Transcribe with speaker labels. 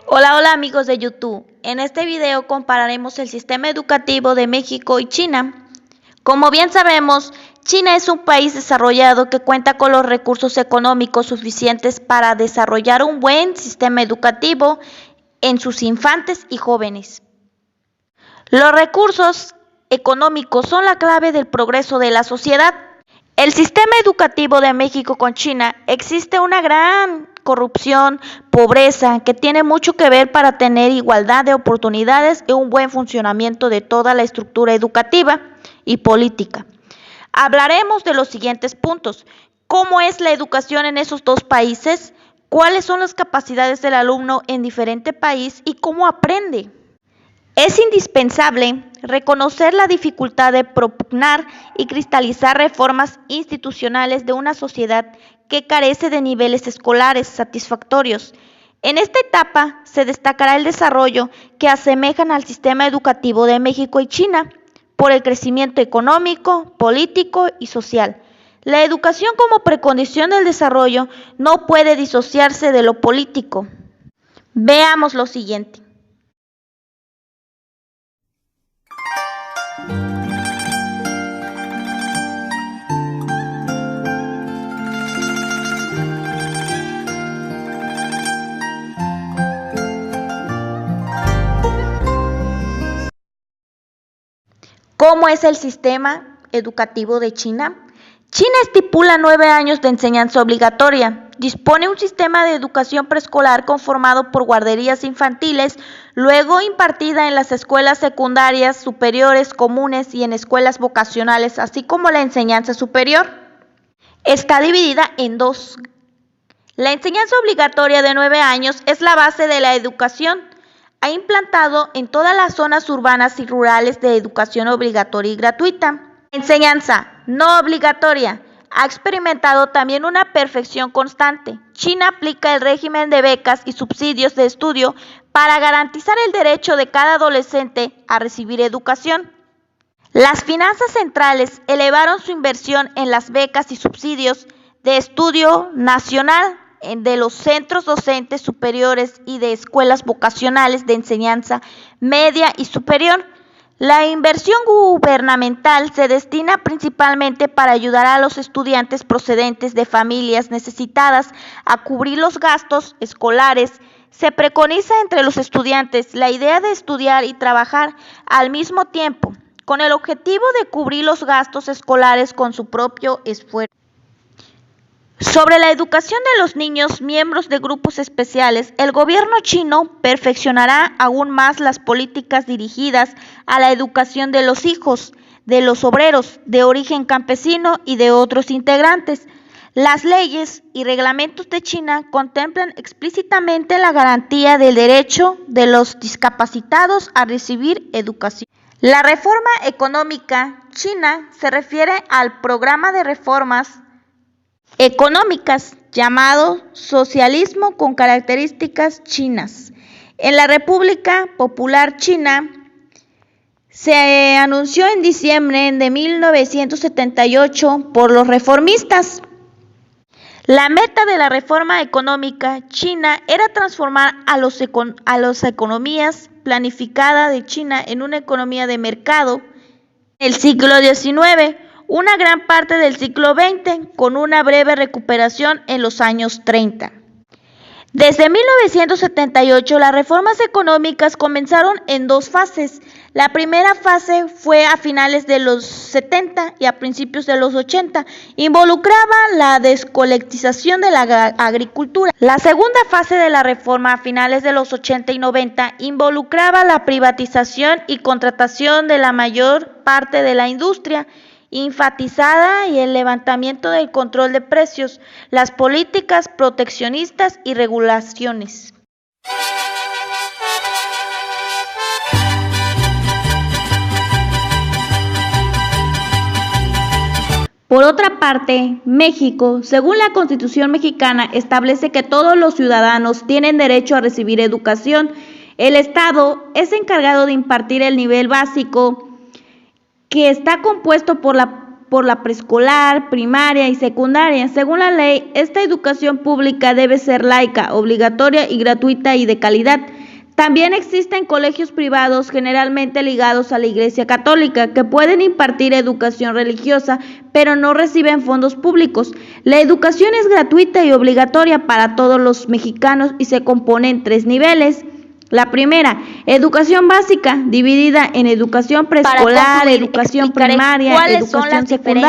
Speaker 1: Hola amigos de YouTube. En este video compararemos el sistema educativo de México y China. Como bien sabemos, China es un país desarrollado que cuenta con los recursos económicos suficientes para desarrollar un buen sistema educativo en sus infantes y jóvenes. Los recursos económicos son la clave del progreso de la sociedad. El sistema educativo de México con China existe una gran corrupción, pobreza, que tiene mucho que ver para tener igualdad de oportunidades y un buen funcionamiento de toda la estructura educativa y política. Hablaremos de los siguientes puntos: cómo es la educación en esos dos países, cuáles son las capacidades del alumno en diferente país y cómo aprende. Es indispensable reconocer la dificultad de propugnar y cristalizar reformas institucionales de una sociedad que carece de niveles escolares satisfactorios. En esta etapa se destacará el desarrollo que asemejan al sistema educativo de México y China por el crecimiento económico, político y social. La educación como precondición del desarrollo no puede disociarse de lo político. Veamos lo siguiente. ¿Cómo es el sistema educativo de China? China estipula 9 años de enseñanza obligatoria. Dispone un sistema de educación preescolar conformado por guarderías infantiles, luego impartida en las escuelas secundarias, superiores, comunes y en escuelas vocacionales, así como la enseñanza superior. Está dividida en dos. La enseñanza obligatoria de 9 años es la base de la educación. Ha implantado en todas las zonas urbanas y rurales de educación obligatoria y gratuita. Enseñanza no obligatoria. Ha experimentado también una perfección constante. China aplica el régimen de becas y subsidios de estudio para garantizar el derecho de cada adolescente a recibir educación. Las finanzas centrales elevaron su inversión en las becas y subsidios de estudio nacional de los centros docentes superiores y de escuelas vocacionales de enseñanza media y superior. La inversión gubernamental se destina principalmente para ayudar a los estudiantes procedentes de familias necesitadas a cubrir los gastos escolares. Se preconiza entre los estudiantes la idea de estudiar y trabajar al mismo tiempo, con el objetivo de cubrir los gastos escolares con su propio esfuerzo. Sobre la educación de los niños miembros de grupos especiales, el gobierno chino perfeccionará aún más las políticas dirigidas a la educación de los hijos de los obreros de origen campesino y de otros integrantes. Las leyes y reglamentos de China contemplan explícitamente la garantía del derecho de los discapacitados a recibir educación. La reforma económica china se refiere al programa de reformas económicas llamado socialismo con características chinas. En la República Popular China se anunció en diciembre de 1978 por los reformistas. La meta de la reforma económica china era transformar a las economías planificada de China en una economía de mercado en el siglo XIX, una gran parte del siglo XX, con una breve recuperación en los años 30. Desde 1978, las reformas económicas comenzaron en dos fases. La primera fase fue a finales de los 70 y a principios de los 80. Involucraba la descolectivización de la agricultura. La segunda fase de la reforma a finales de los 80 y 90 involucraba la privatización y contratación de la mayor parte de la industria enfatizada y el levantamiento del control de precios, las políticas proteccionistas y regulaciones. Por otra parte, México, según la Constitución mexicana, establece que todos los ciudadanos tienen derecho a recibir educación. El Estado es encargado de impartir el nivel básico, que está compuesto por la preescolar, primaria y secundaria. Según la ley, esta educación pública debe ser laica, obligatoria y gratuita y de calidad. También existen colegios privados generalmente ligados a la Iglesia Católica que pueden impartir educación religiosa, pero no reciben fondos públicos. La educación es gratuita y obligatoria para todos los mexicanos y se compone en 3 niveles. La primera, educación básica, dividida en educación preescolar, educación primaria, educación secundaria.